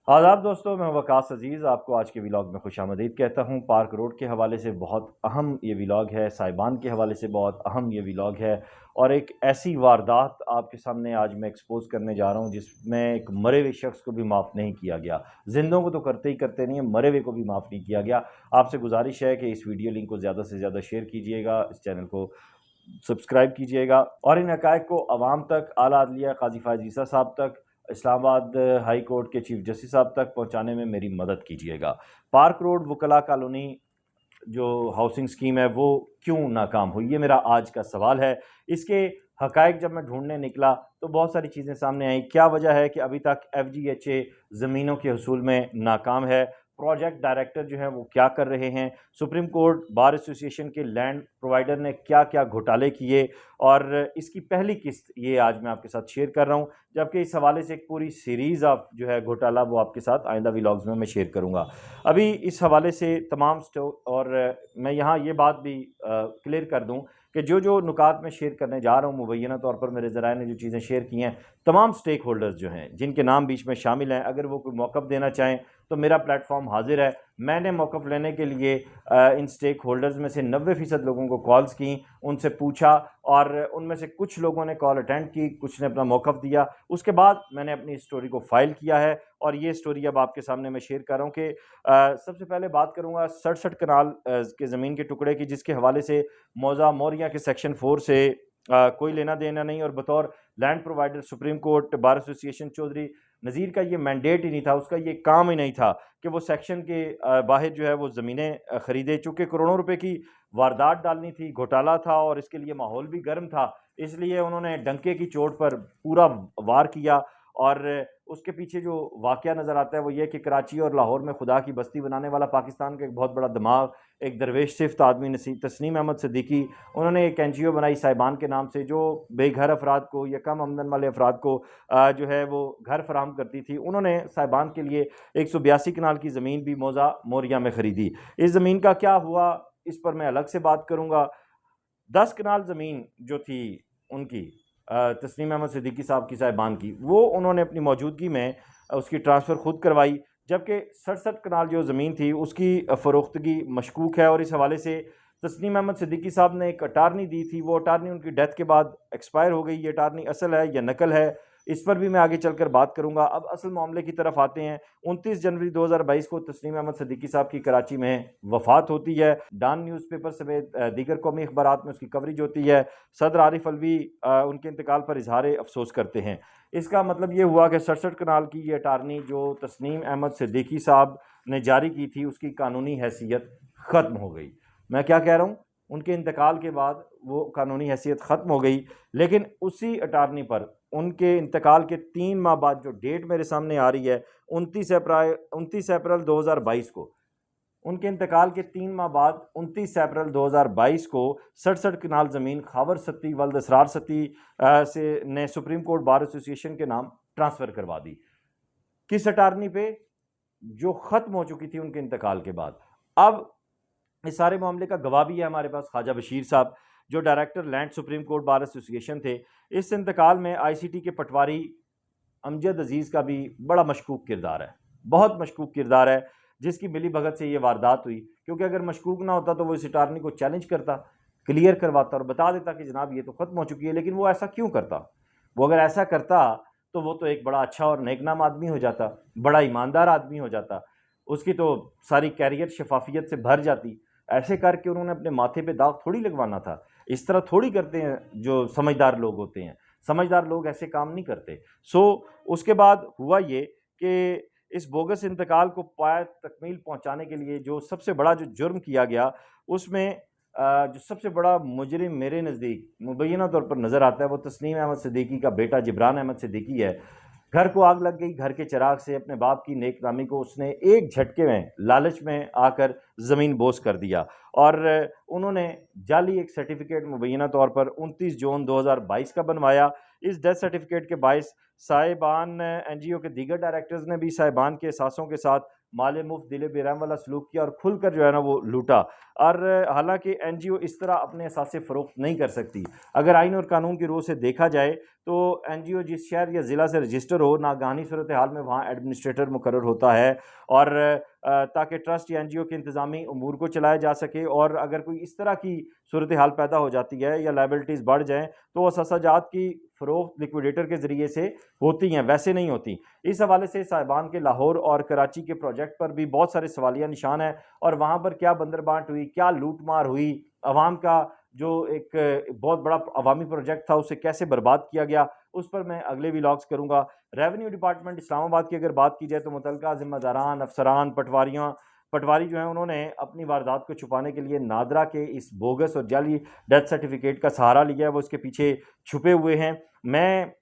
आदाब दोस्तों, मैं वकास अजीज़ आपको आज के व्लॉग में खुशामदीद कहता हूँ। पार्क रोड के हवाले से बहुत अहम ये व्लॉग है, साहिबान के हवाले से बहुत अहम ये व्लॉग है और एक ऐसी वारदात आपके सामने आज मैं एक्सपोज़ करने जा रहा हूँ जिसमें एक मरे हुए शख्स को भी माफ़ नहीं किया गया। जिंदों को तो करते ही करते नहीं है, मरे हुए को भी माफ़ नहीं किया गया। आपसे गुजारिश है कि इस वीडियो लिंक को ज़्यादा से ज़्यादा शेयर कीजिएगा, इस चैनल को सब्सक्राइब कीजिएगा और इन हक़ाइक़ को अवाम तक, आला अदलिया काज़ी फ़ायज़ ईसा साहब तक, इस्लामाबाद हाई कोर्ट के चीफ जस्टिस साहब तक पहुंचाने में मेरी मदद कीजिएगा। पार्क रोड वकला कॉलोनी जो हाउसिंग स्कीम है वो क्यों नाकाम हुई, ये मेरा आज का सवाल है। इसके हक़ाइक़ जब मैं ढूंढने निकला तो बहुत सारी चीज़ें सामने आई। क्या वजह है कि अभी तक FGHA ज़मीनों के हसूल में नाकाम है? प्रोजेक्ट डायरेक्टर जो हैं वो क्या कर रहे हैं? सुप्रीम कोर्ट बार एसोसिएशन के लैंड प्रोवाइडर ने क्या क्या घोटाले किए और इसकी पहली किस्त ये आज मैं आपके साथ शेयर कर रहा हूँ। जबकि इस हवाले से एक पूरी सीरीज़ ऑफ जो है घोटाला वो आपके साथ आइंदा व्लॉग्स में मैं शेयर करूँगा। अभी इस हवाले से तमाम और मैं यहाँ ये बात भी क्लियर कर दूँ कि जो नुकात मैं शेयर करने जा रहा हूँ, मुबैना तौर पर मेरे ज़राए ने जो चीज़ें शेयर की हैं, तमाम स्टेक होल्डर्स जो हैं जिनके नाम बीच में शामिल हैं, अगर वो कोई मौक़िफ़ देना चाहें तो मेरा प्लेटफॉर्म हाजिर है। मैंने मौक़िफ़ लेने के लिए इन स्टेक होल्डर्स में से 90% लोगों को कॉल्स की, उनसे पूछा और उनमें से कुछ लोगों ने कॉल अटेंड की, कुछ ने अपना मौक़िफ़ दिया। उसके बाद मैंने अपनी स्टोरी को फ़ाइल किया है और ये स्टोरी अब आपके सामने मैं शेयर कर रहा हूँ कि सबसे पहले बात करूँगा 67 कनाल के ज़मीन के टुकड़े की, जिसके हवाले से मौज़ा मौरिया के सेक्शन 4 से कोई लेना देना नहीं और बतौर land provider supreme court bar association Chaudhry Nazir का ये मैंडेट ही नहीं था, उसका ये काम ही नहीं था कि वो सेक्शन के बाहर जो है वो ज़मीनें ख़रीदे। चूँकि करोड़ों रुपए की वारदात डालनी थी, घोटाला था और इसके लिए माहौल भी गर्म था, इसलिए उन्होंने डंके की चोट पर पूरा वार किया। और उसके पीछे जो वाक़या नज़र आता है वो ये कि कराची और लाहौर में खुदा की बस्ती बनाने वाला पाकिस्तान का एक बहुत बड़ा दिमाग, एक दरवेश सिफ्त आदमी तस्नीम अहमद सिद्दीकी, उन्होंने एक NGO बनाई साहिबान के नाम से, जो बेघर अफराद को या कम आमदन वाले अफराद को जो है वो घर फराहम करती थी। उन्होंने साहिबान के लिए 182 कनाल की ज़मीन भी मौज़ा मौरिया में ख़रीदी। इस ज़मीन का क्या हुआ इस पर मैं अलग से बात करूँगा। 10 कनाल ज़मीन जो थी उनकी, तस्नीम अहमद सिद्दीकी साहब की, साहिबान की, वो उन्होंने अपनी मौजूदगी में उसकी ट्रांसफ़र खुद करवाई। जबकि 67 कनाल जो ज़मीन थी उसकी फ़रोख्तगी मशकूक है और इस हवाले से तस्नीम अहमद सिद्दीकी साहब ने एक अटारनी दी थी, वो अटारनी उनकी डेथ के बाद एक्सपायर हो गई। ये अटारनी असल है या नकल है, इस पर भी मैं आगे चलकर बात करूँगा। अब असल मामले की तरफ आते हैं। 29 जनवरी 2022 को तस्नीम अहमद सिद्दीकी साहब की कराची में वफ़ात होती है। डॉन न्यूज़पेपर समेत दीगर कौमी अखबारात में उसकी कवरेज होती है। सदर आरिफ अलवी उनके इंतकाल पर इजहार अफसोस करते हैं। इसका मतलब ये हुआ कि 67 कनाल की ये अटारनी जो तस्नीम अहमद सिद्दीकी साहब ने जारी की थी उसकी कानूनी हैसियत ख़त्म हो गई। मैं क्या कह रहा हूँ, उनके इंतकाल के बाद वो कानूनी हैसियत ख़त्म हो गई, लेकिन उसी अटारनी पर उनके इंतकाल के 3 माह बाद जो डेट मेरे सामने आ रही है, 29 अप्रैल 2022 को, उनके इंतकाल के 3 माह बाद 29 अप्रैल 2022 को 67 कनाल ज़मीन खावर सत्ती वल्द असरार सत्ती से ने सुप्रीम कोर्ट बार एसोसिएशन के नाम ट्रांसफ़र करवा दी। किस अटारनी पे? जो ख़त्म हो चुकी थी उनके इंतकाल के बाद। अब इस सारे मामले का गवाह भी है हमारे पास ख्वाजा बशीर साहब, जो director land supreme court bar association थे। इस इंतकाल में ICT के पटवारी अमजद अजीज़ का भी बड़ा मशकूक किरदार है, बहुत मशकूक किरदार है, जिसकी मिली भगत से ये वारदात हुई। क्योंकि अगर मशकूक ना होता तो वो इस अटारनी को चैलेंज करता, क्लियर करवाता और बता देता कि जनाब ये तो ख़त्म हो चुकी है। लेकिन वो ऐसा क्यों करता? वो अगर ऐसा करता तो वो तो एक बड़ा अच्छा और नेकनाम आदमी हो जाता, बड़ा ईमानदार आदमी हो जाता, उसकी तो सारी कैरियर शफाफियत से भर जाती। ऐसे करके उन्होंने अपने माथे पे दाग थोड़ी लगवाना था। इस तरह थोड़ी करते हैं जो समझदार लोग होते हैं। समझदार लोग ऐसे काम नहीं करते। उसके बाद हुआ ये कि इस बोगस इंतकाल को पाए तकमील पहुंचाने के लिए जो सबसे बड़ा जो जुर्म किया गया, उसमें जो सबसे बड़ा मुजरिम मेरे नज़दीक मुबैना तौर पर नज़र आता है वो तस्नीम अहमद सिद्दीकी का बेटा जिब्रान अहमद सिद्दीकी है। घर को आग लग गई, घर के चिराग से अपने बाप की नेकनामी को उसने एक झटके में, लालच में आकर ज़मीन बोस कर दिया और उन्होंने जाली एक सर्टिफिकेट मुबैना तौर पर 29 जून 2022 का बनवाया। इस डेथ सर्टिफिकेट के बायस साहिबान एनजीओ के दीगर डायरेक्टर्स ने भी साहिबान के एहसासों के साथ माले मुफ्त दिल बेरहम वाला सलूक किया और खुलकर जो है ना वो लूटा। और हालांकि एनजीओ इस तरह अपने एहसास फ़रोख्त नहीं कर सकती। अगर आइन और कानून की रूह से देखा जाए तो एनजीओ जिस शहर या ज़िला से रजिस्टर हो, नागहानी सूरत हाल में वहाँ एडमिनिस्ट्रेटर मुकर्रर होता है, और ताकि ट्रस्ट या एनजीओ के इंतज़ामी उमूर को चलाया जा सके। और अगर कोई इस तरह की सूरत हाल पैदा हो जाती है या लायबिलिटीज़ बढ़ जाएँ तो असासाजात की फ़रोख्त लिक्विडेटर के ज़रिए से होती हैं, वैसे नहीं होती। इस हवाले से साहिबान के लाहौर और कराची के प्रोजेक्ट पर भी बहुत सारे सवालिया निशान हैं, और वहाँ पर क्या बंदरबांट हुई, क्या लूट-मार हुई, अवाम का जो एक बहुत बड़ा अवामी प्रोजेक्ट था उसे कैसे बर्बाद किया गया, उस पर मैं अगले व्लॉग्स करूँगा। रेवेन्यू डिपार्टमेंट इस्लामाबाद की अगर बात की जाए तो मुतल्लिका ज़िम्मेदारान, अफसरान, पटवारी जो हैं उन्होंने अपनी वारदात को छुपाने के लिए नादरा के इस बोगस और जाली डेथ सर्टिफिकेट का सहारा लिया है, वो इसके पीछे छुपे हुए हैं। मैं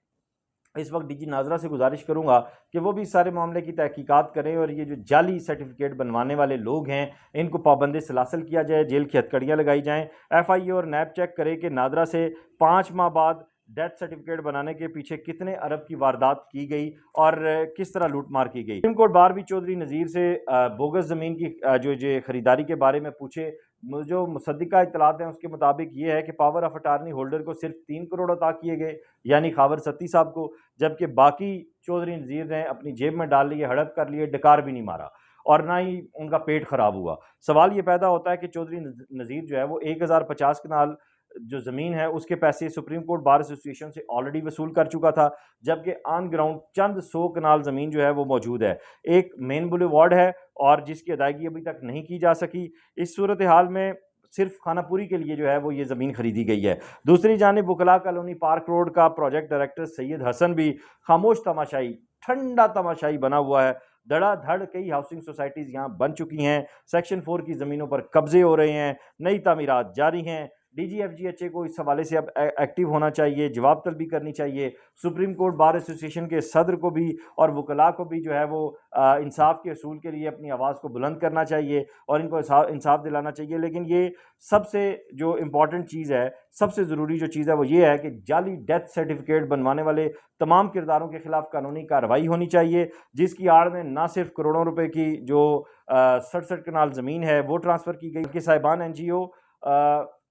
इस वक्त डीजी नाजरा से गुजारिश करूंगा कि वो भी इस सारे मामले की तहकीकात करें और ये जो जाली सर्टिफिकेट बनवाने वाले लोग हैं इनको पाबंद सलासल किया जाए, जेल की हथकड़ियाँ लगाई जाएं। एफआईए और नैब चेक करे कि नादरा से 5 माह बाद डेथ सर्टिफिकेट बनाने के पीछे कितने अरब की वारदात की गई और किस तरह लूटमार की गई। सुप्रीम कोर्ट बार भी चौधरी नज़ीर से बोगस ज़मीन की जो खरीदारी के बारे में पूछे। जो मुसद्दिका इतलात हैं उसके मुताबिक ये है कि पावर ऑफ अटारनी होल्डर को सिर्फ 3 करोड़ अता किए गए, यानी खावर सत्ती साहब को, जबकि बाकी चौधरी नज़ीर ने अपनी जेब में डाल लिए, हड़प कर लिए, डकार भी नहीं मारा और ना ही उनका पेट खराब हुआ। सवाल ये पैदा होता है कि चौधरी नज़ीर जो है वो 1050 कनाल जो ज़मीन है उसके पैसे सुप्रीम कोर्ट बार एसोसिएशन से ऑलरेडी वसूल कर चुका था, जबकि ऑन ग्राउंड चंद 100 कनाल ज़मीन जो है वो मौजूद है। एक मेन बुलेवार्ड है और जिसकी अदायगी अभी तक नहीं की जा सकी। इस सूरत हाल में सिर्फ खानापुरी के लिए जो है वो ये ज़मीन खरीदी गई है। दूसरी जानिब वकला कॉलोनी पार्क रोड का प्रोजेक्ट डायरेक्टर सैयद हसन भी खामोश तमाशाई, ठंडा तमाशाई बना हुआ है। धड़ाधड़ कई हाउसिंग सोसाइटीज़ यहाँ बन चुकी हैं, सेक्शन 4 की ज़मीनों पर कब्जे हो रहे हैं, नई तामीरात जारी हैं। डीजीएफजीएचए को इस हवाले से अब एक्टिव होना चाहिए, जवाब तलबी करनी चाहिए। सुप्रीम कोर्ट बार एसोसिएशन के सदर को भी और वकला को भी जो है वो इंसाफ के असूल के लिए अपनी आवाज़ को बुलंद करना चाहिए और इनको इंसाफ दिलाना चाहिए। लेकिन ये सबसे जो इम्पॉर्टेंट चीज़ है, सबसे ज़रूरी जो चीज़ है वो ये है कि जाली डेथ सर्टिफिकेट बनवाने वाले तमाम किरदारों के खिलाफ कानूनी कार्रवाई होनी चाहिए, जिसकी आड़ में ना सिर्फ करोड़ों रुपए की जो 67 कनाल ज़मीन है वो ट्रांसफ़र की गई, कि साहिबान एनजीओ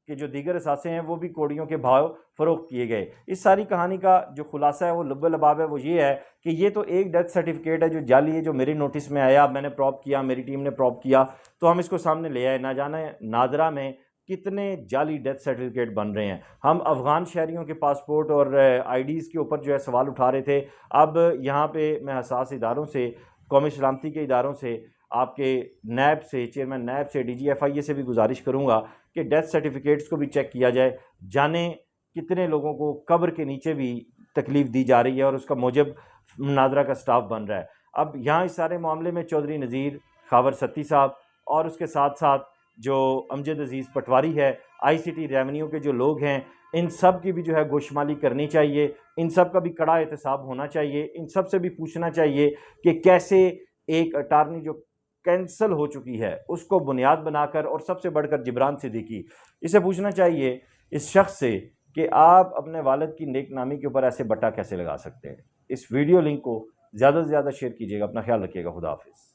के जो दीगर असासे हैं वो भी कोड़ियों के भाव फ़रोख्त किए गए। इस सारी कहानी का जो खुलासा है वो लुब्ब-ए-लबाब है, वो ये है कि ये तो एक डेथ सर्टिफिकेट है जो जाली है, जो मेरे नोटिस में आया, मैंने प्रॉप किया, मेरी टीम ने प्रॉप किया, तो हम इसको सामने ले आए। ना जाने नादरा में कितने जाली डेथ सर्टिफिकेट बन रहे हैं। हम अफ़गान शहरियों के पासपोर्ट और आईडीज़ के ऊपर जो है सवाल उठा रहे थे। अब यहाँ पे मैं हसास इदारों से, कौमी सलामती के इदारों से, आपके नैब से, चेयरमैन नैब से, डीजीएफआईए से भी गुजारिश करूँगा कि डेथ सर्टिफिकेट्स को भी चेक किया जाए। जाने कितने लोगों को कब्र के नीचे भी तकलीफ़ दी जा रही है और उसका मूजब नादरा का स्टाफ बन रहा है। अब यहाँ इस सारे मामले में चौधरी नज़ीर, खावर सत्ती साहब और उसके साथ साथ जो अमजद अजीज़ पटवारी है, आईसीटी रेवेन्यू के जो लोग हैं, इन सब की भी जो है गोशमाली करनी चाहिए। इन सब का भी कड़ा एहतसाब होना चाहिए। इन सब से भी पूछना चाहिए कि कैसे एक अटारनी जो कैंसल हो चुकी है उसको बुनियाद बनाकर, और सबसे बढ़कर जिब्रान सिद्दीकी, इसे पूछना चाहिए इस शख्स से कि आप अपने वालिद की नेक नामी के ऊपर ऐसे बट्टा कैसे लगा सकते हैं। इस वीडियो लिंक को ज़्यादा से ज़्यादा शेयर कीजिएगा। अपना ख्याल रखिएगा। खुदा हाफिज़।